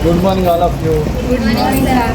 Good morning, all of you. Good morning, sir.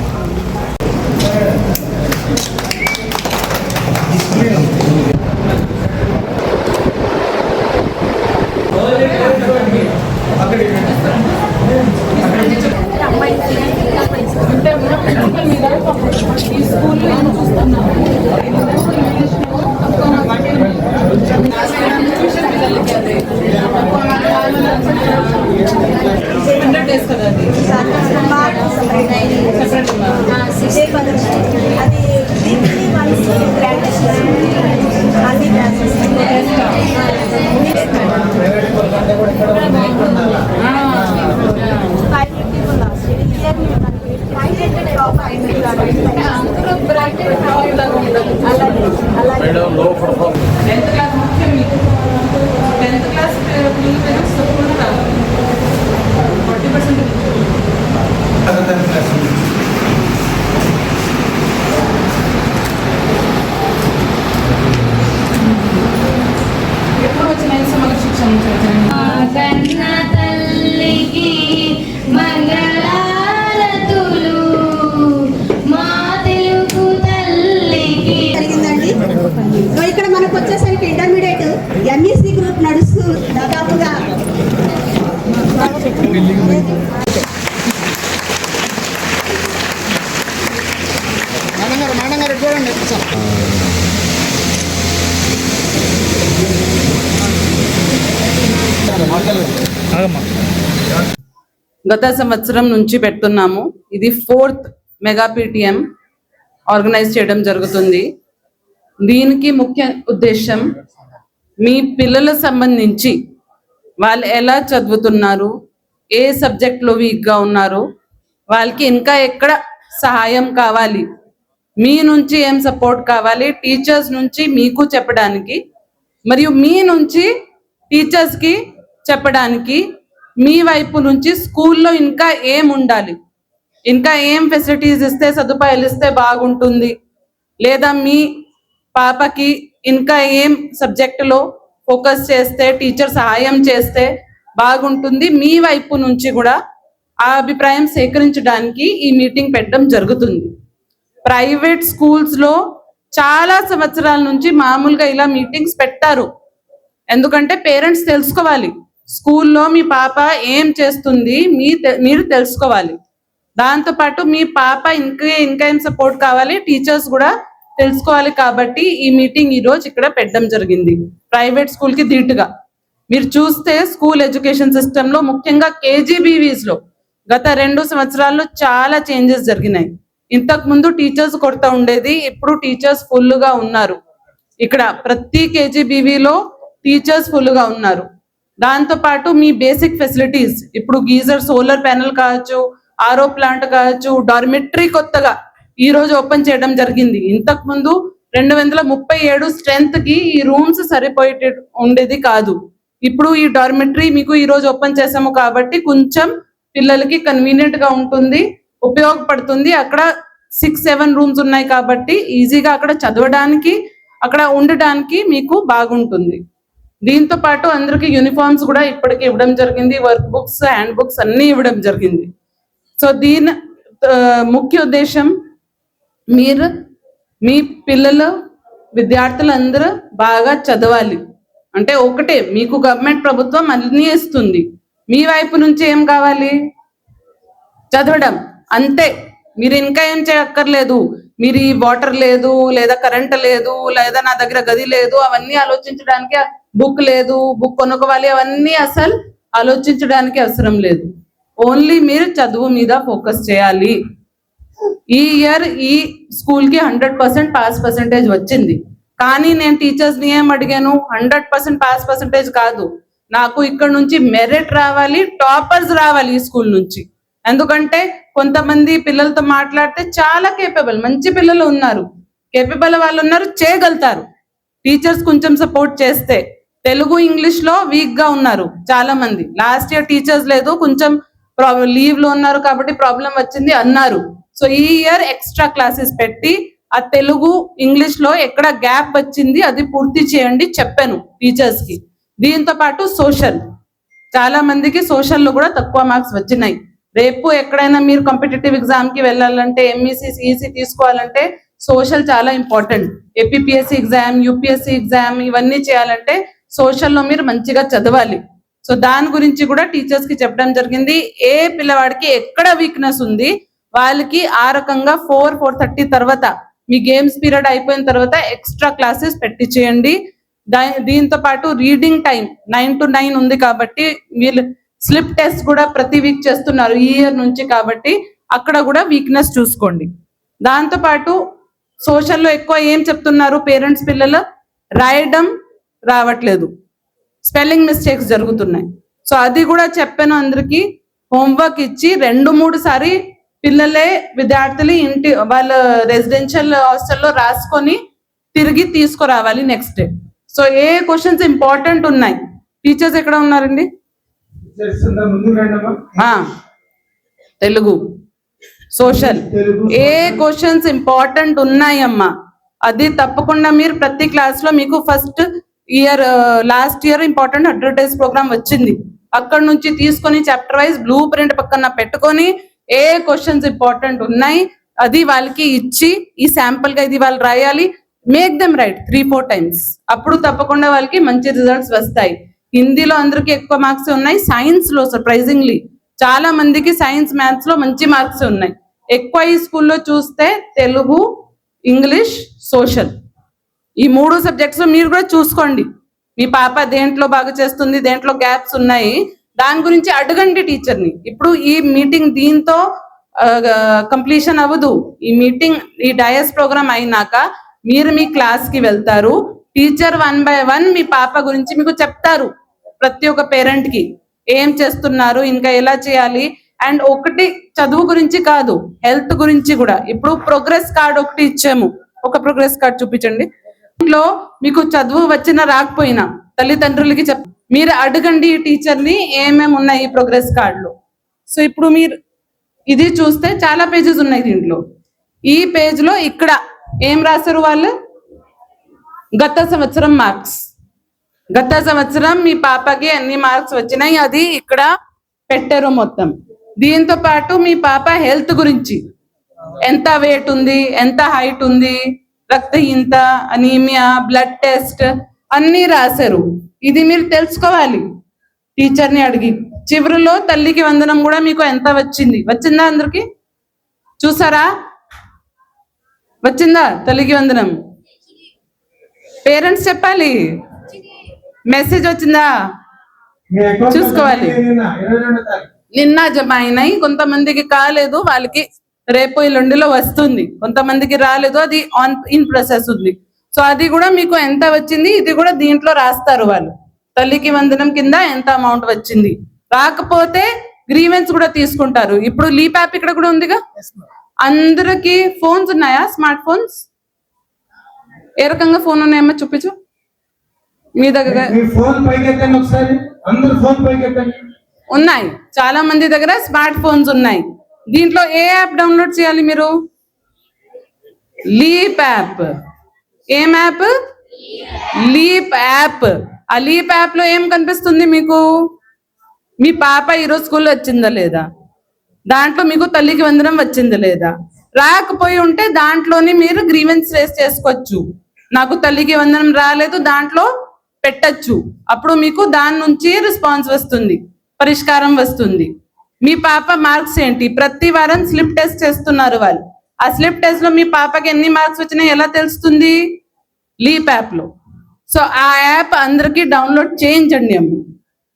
ఇక్కడ మనకు వచ్చేసరికి ఇంటర్మీడియట్ ఎంఈసీ గ్రూప్ నడుస్తూ దాదాపుగా చూడండి. గత సంవత్సరం నుంచి పెడుతున్నాము. ఇది 4th మెగా PTM ఆర్గనైజ్ చేయడం జరుగుతుంది. దీనికి ముఖ్య ఉద్దేశం మీ పిల్లల సంబంధించి వాళ్ళు ఎలా చదువుతున్నారు, ఏ సబ్జెక్ట్లో వీక్గా ఉన్నారు, వాళ్ళకి ఇంకా ఎక్కడ సహాయం కావాలి, మీ నుంచి ఏం సపోర్ట్ కావాలి, టీచర్స్ నుంచి మీకు చెప్పడానికి మరియు మీ నుంచి టీచర్స్కి చెప్పడానికి, మీ వైపు నుంచి స్కూల్లో ఇంకా ఏం ఉండాలి, ఇంకా ఏం ఫెసిలిటీస్ ఇస్తే సదుపాయాలు ఇస్తే బాగుంటుంది, లేదా మీ పాపకి ఇంకా ఏం సబ్జెక్టులో ఫోకస్ చేస్తే టీచర్ సహాయం చేస్తే బాగుంటుంది, మీ వైపు నుంచి కూడా ఆ అభిప్రాయం సేకరించడానికి ఈ మీటింగ్ పెట్టడం జరుగుతుంది. ప్రైవేట్ స్కూల్స్లో చాలా సంవత్సరాల నుంచి మామూలుగా ఇలా మీటింగ్స్ పెట్టారు. ఎందుకంటే పేరెంట్స్ తెలుసుకోవాలి స్కూల్లో మీ పాప ఏం చేస్తుంది మీరు తెలుసుకోవాలి. దాంతోపాటు మీ పాప ఇంకా ఏం సపోర్ట్ కావాలి టీచర్స్ కూడా తెలుసుకోవాలి. కాబట్టి ఈ మీటింగ్ ఈరోజు ఇక్కడ పెట్టడం జరిగింది. ప్రైవేట్ స్కూల్కి ధీటుగా మీరు చూస్తే స్కూల్ ఎడ్యుకేషన్ సిస్టంలో ముఖ్యంగా KGBVస్లో గత 2 సంవత్సరాల్లో చాలా చేంజెస్ జరిగినాయి. ఇంతకు ముందు టీచర్స్ కొరత ఉండేది, ఇప్పుడు టీచర్స్ ఫుల్గా ఉన్నారు. ఇక్కడ ప్రతి KGBVలో టీచర్స్ ఫుల్గా ఉన్నారు. దాంతోపాటు మీ బేసిక్ ఫెసిలిటీస్ ఇప్పుడు గీజర్, సోలార్ ప్యానెల్ కావచ్చు, RO ప్లాంట్ కావచ్చు, డార్మిటరీ కొత్తగా ఈ రోజు ఓపెన్ చేయడం జరిగింది. ఇంతకు ముందు 237 స్ట్రెంత్ కి ఈ రూమ్స్ సరిపోయే ఉండేది కాదు. ఇప్పుడు ఈ డార్మిటరీ మీకు ఈ రోజు ఓపెన్ చేసాము కాబట్టి కొంచెం పిల్లలకి కన్వీనియంట్ గా ఉంటుంది, ఉపయోగపడుతుంది. అక్కడ 6-7 రూమ్స్ ఉన్నాయి కాబట్టి ఈజీగా అక్కడ చదవడానికి అక్కడ ఉండడానికి మీకు బాగుంటుంది. దీంతో పాటు అందరికి యూనిఫామ్స్ కూడా ఇప్పటికి ఇవ్వడం జరిగింది, వర్క్ బుక్స్, హ్యాండ్ బుక్స్ అన్ని ఇవ్వడం జరిగింది. సో దీని ముఖ్య ఉద్దేశం మీరు మీ పిల్లలు విద్యార్థులందరూ బాగా చదవాలి. అంటే ఒకటే మీకు గవర్నమెంట్ ప్రభుత్వం అన్ని ఇస్తుంది, మీ వైపు నుంచి ఏం కావాలి చదవడం అంతే. మీరు ఇంకా ఏం చేయక్కర్లేదు. మీరు ఈ వాటర్ లేదు, లేదా కరెంట్ లేదు, లేదా నా దగ్గర గది లేదు, అవన్నీ ఆలోచించడానికి, బుక్ లేదు, బుక్ కొనుక్కోవాలి, అవన్నీ అసలు ఆలోచించడానికి అవసరం లేదు. ఓన్లీ మీరు చదువు మీద ఫోకస్ చేయాలి. ఈ ఇయర్ ఈ స్కూల్కి 100% పాస్ పర్సంటేజ్ వచ్చింది. కానీ నేను టీచర్స్ని ఏం అడిగాను, 100% పాస్ పర్సంటేజ్ కాదు, నాకు ఇక్కడ నుంచి మెరిట్ రావాలి, టాపర్స్ రావాలి ఈ స్కూల్ నుంచి. ఎందుకంటే కొంతమంది పిల్లలతో మాట్లాడితే చాలా కేపబుల్ మంచి పిల్లలు ఉన్నారు, కేపబుల్ వాళ్ళు ఉన్నారు, చేయగలుగుతారు. టీచర్స్ కొంచెం సపోర్ట్ చేస్తే. తెలుగు ఇంగ్లీష్ లో వీక్ గా ఉన్నారు చాలా మంది. లాస్ట్ ఇయర్ టీచర్స్ లేదు, కొంచెం లీవ్ లో ఉన్నారు కాబట్టి ప్రాబ్లం వచ్చింది అన్నారు. సో ఈ ఇయర్ ఎక్స్ట్రా క్లాసెస్ పెట్టి ఆ తెలుగు ఇంగ్లీష్ లో ఎక్కడ గ్యాప్ వచ్చింది అది పూర్తి చేయండి చెప్పాను టీచర్స్ కి. దీంతో పాటు సోషల్, చాలా మందికి సోషల్ లో కూడా తక్కువ మార్క్స్ వచ్చినాయి. రేపు ఎక్కడైనా మీరు కాంపిటేటివ్ ఎగ్జామ్ కి వెళ్ళాలంటే ఎంఈసీ సిఈసి తీసుకోవాలంటే సోషల్ చాలా important. APSC exam, UPSC exam ఇవన్నీ చేయాలంటే సోషల్లో మీరు మంచిగా చదవాలి. సో దాని గురించి కూడా టీచర్స్ కి చెప్పడం జరిగింది. ఏ పిల్లవాడికి ఎక్కడ వీక్నెస్ ఉంది వాళ్ళకి ఆ రకంగా 4:30 తర్వాత మీ గేమ్స్ పీరియడ్ అయిపోయిన తర్వాత ఎక్స్ట్రా క్లాసెస్ పెట్టించేయండి. దీంతో పాటు రీడింగ్ టైం 9 to 9 ఉంది కాబట్టి వీళ్ళు స్లిప్ టెస్ట్ కూడా ప్రతి వీక్ చేస్తున్నారు ఈ ఇయర్ నుంచి, కాబట్టి అక్కడ కూడా వీక్నెస్ చూసుకోండి. దాంతో పాటు సోషల్లో ఎక్కువ ఏం చెప్తున్నారు పేరెంట్స్, పిల్లలు రాయడం రావట్లేదు, స్పెల్లింగ్ మిస్టేక్స్ జరుగుతున్నాయి. సో అది కూడా చెప్పాను అందరికి. హోంవర్క్ ఇచ్చి 2-3 సారి పిల్లలే విద్యార్థులు ఇంటి వాళ్ళ రెసిడెన్షియల్ హాస్టల్లో రాసుకొని తిరిగి తీసుకురావాలి నెక్స్ట్ డే. సో ఏ క్వశ్చన్స్ ఇంపార్టెంట్ ఉన్నాయి, టీచర్స్ ఎక్కడ ఉన్నారండి? తెలుగు, సోషల్, ఏ క్వశ్చన్స్ ఇంపార్టెంట్ ఉన్నాయమ్మా అది తప్పకుండా మీరు ప్రతి క్లాస్ లో మీకు first year last year important advertise programme వచ్చింది, అక్కడ నుంచి తీసుకొని చాప్టర్ వైజ్ బ్లూ ప్రింట్ పక్కన పెట్టుకొని ఏ క్వశ్చన్స్ ఇంపార్టెంట్ ఉన్నాయి అది వాళ్ళకి ఇచ్చి ఈ శాంపుల్ గా ఇది వాళ్ళు రాయాలి. Make them right 3-4 times. అప్పుడు తప్పకుండా వాళ్ళకి మంచి రిజల్ట్స్ వస్తాయి. హిందీలో అందరికి ఎక్కువ మార్క్స్ ఉన్నాయి, సైన్స్ లో సర్ప్రైజింగ్లీ చాలా మందికి సైన్స్ మ్యాథ్స్ లో మంచి మార్క్స్ ఉన్నాయి. ఎక్కువ ఈ స్కూల్లో చూస్తే తెలుగు, ఇంగ్లీష్, సోషల్ ఈ 3 సబ్జెక్ట్స్ మీరు కూడా చూసుకోండి. మీ పాప దేంట్లో బాగా చేస్తుంది, దేంట్లో గ్యాప్స్ ఉన్నాయి, దాని గురించి అడగండి టీచర్ని. ఇప్పుడు ఈ మీటింగ్ దీంతో కంప్లీషన్ అవ్వదు. ఈ మీటింగ్, ఈ డయస్ ప్రోగ్రామ్ అయినాక మీరు మీ క్లాస్ కి వెళ్తారు. టీచర్ 1 by 1 మీ పాప గురించి మీకు చెప్తారు. ప్రతి ఒక్క పేరెంట్ కి ఏం చేస్తున్నారు, ఇంకా ఎలా చేయాలి. అండ్ ఒకటి చదువు గురించి కాదు, హెల్త్ గురించి కూడా. ఇప్పుడు ప్రోగ్రెస్ కార్డ్ ఒకటి ఇచ్చాము, ఒక ప్రోగ్రెస్ కార్డ్ చూపించండి. ఇంట్లో మీకు చదువు వచ్చినా రాకపోయినా తల్లిదండ్రులకి మీరు అడగండి ఈ టీచర్ని ఏమేమి ఉన్నాయి ఈ ప్రోగ్రెస్ కార్డులో. సో ఇప్పుడు మీరు ఇది చూస్తే చాలా పేజెస్ ఉన్నాయి దీంట్లో. ఈ పేజ్ లో ఇక్కడ ఏం రాశారు వాళ్ళు, గత సంవత్సరం మార్క్స్, గత సంవత్సరం మీ పాపకి ఎన్ని మార్క్స్ వచ్చినాయి అది ఇక్కడ పెట్టారు మొత్తం. దీంతో పాటు మీ పాప హెల్త్ గురించి ఎంత వెయిట్ ఉంది, ఎంత హైట్ ఉంది, రక్తహీనత, అనీమియా, బ్లడ్ టెస్ట్ అన్ని రాశారు. ఇది మీరు తెలుసుకోవాలి టీచర్ని అడిగి. చివరిలో తల్లికి వందనం కూడా మీకు ఎంత వచ్చిందా అందరికి చూసారా? వచ్చిందా తల్లికి వందనం? పేరెంట్స్ చెప్పాలి, మెసేజ్ వచ్చిందా చూసుకోవాలి. నిన్న జమ అయినాయి, కొంతమందికి కాలేదు, వాళ్ళకి రేపు ఎల్లుండిలో వస్తుంది. కొంతమందికి రాలేదు, అది ఇన్ ప్రాసెస్ ఉంది. సో అది కూడా మీకు ఎంత వచ్చింది ఇది కూడా దీంట్లో రాస్తారు వాళ్ళు. తల్లికి వందనం కింద ఎంత అమౌంట్ వచ్చింది, రాకపోతే గ్రీవెన్స్ కూడా తీసుకుంటారు. ఇప్పుడు లీప్ యాప్ ఇక్కడ కూడా ఉందిగా. అందరికి ఫోన్స్ ఉన్నాయా, స్మార్ట్ ఫోన్స్? ఏ రకంగా ఫోన్ ఉన్నాయమ్మా చూపించు మీ దగ్గర. ఉన్నాయి, చాలా మంది దగ్గర స్మార్ట్ ఫోన్స్ ఉన్నాయి. దీంట్లో ఏ యాప్ డౌన్లోడ్ చేయాలి మీరు? Leap app. ఏం యాప్? Leap app. ఆ లీప్ యాప్ లో ఏం కనిపిస్తుంది మీకు? మీ పాప ఈరోజు స్కూల్లో వచ్చిందా లేదా, దాంట్లో మీకు తల్లికి వందనం వచ్చిందా లేదా, రాకపోయి ఉంటే దాంట్లోని మీరు గ్రీవెన్స్ రేస్ చేసుకోవచ్చు. నాకు తల్లికి వందనం రాలేదు దాంట్లో పెట్టచ్చు. అప్పుడు మీకు దాని నుంచి రెస్పాన్స్ వస్తుంది, పరిష్కారం వస్తుంది. మీ పాప మార్క్స్ ఏంటి, ప్రతి వారం స్లిప్ టెస్ట్ చేస్తున్నారు వాళ్ళు. ఆ స్లిప్ టెస్ట్ లో మీ పాపకి ఎన్ని మార్క్స్ వచ్చినాయి ఎలా తెలుస్తుంది? లీప్ యాప్ లో. సో ఆ యాప్ అందరికి డౌన్లోడ్ చేయించండి అమ్మ.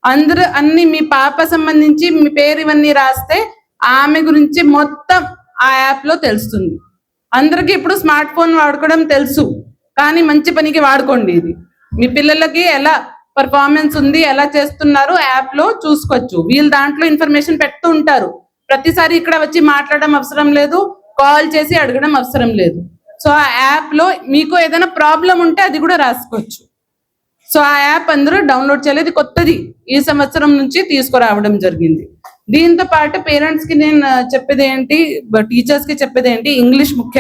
అందరూ అన్ని మీ పాప సంబంధించి మీ పేరు ఇవన్నీ రాస్తే ఆమె గురించి మొత్తం ఆ యాప్ లో తెలుస్తుంది. అందరికి ఇప్పుడు స్మార్ట్ ఫోన్ వాడుకోవడం తెలుసు, కానీ మంచి పనికి వాడుకోండి. ఇది మీ పిల్లలకి ఎలా పర్ఫార్మెన్స్ ఉంది, ఎలా చేస్తున్నారు యాప్ లో చూసుకోవచ్చు. వీళ్ళు దాంట్లో ఇన్ఫర్మేషన్ పెడుతూ ఉంటారు. ప్రతిసారి ఇక్కడ వచ్చి మాట్లాడడం అవసరం లేదు, కాల్ చేసి అడగడం అవసరం లేదు. సో ఆ యాప్ లో మీకు ఏదైనా ప్రాబ్లం ఉంటే అది కూడా రాసుకోవచ్చు. సో ఆ యాప్ అందరూ డౌన్లోడ్ చేయలేదు, కొత్తది ఈ సంవత్సరం నుంచి తీసుకురావడం జరిగింది. దీంతో పాటు పేరెంట్స్ కి నేను చెప్పేది ఏంటి, టీచర్స్ కి చెప్పేది ఏంటి, ఇంగ్లీష్ ముఖ్యం.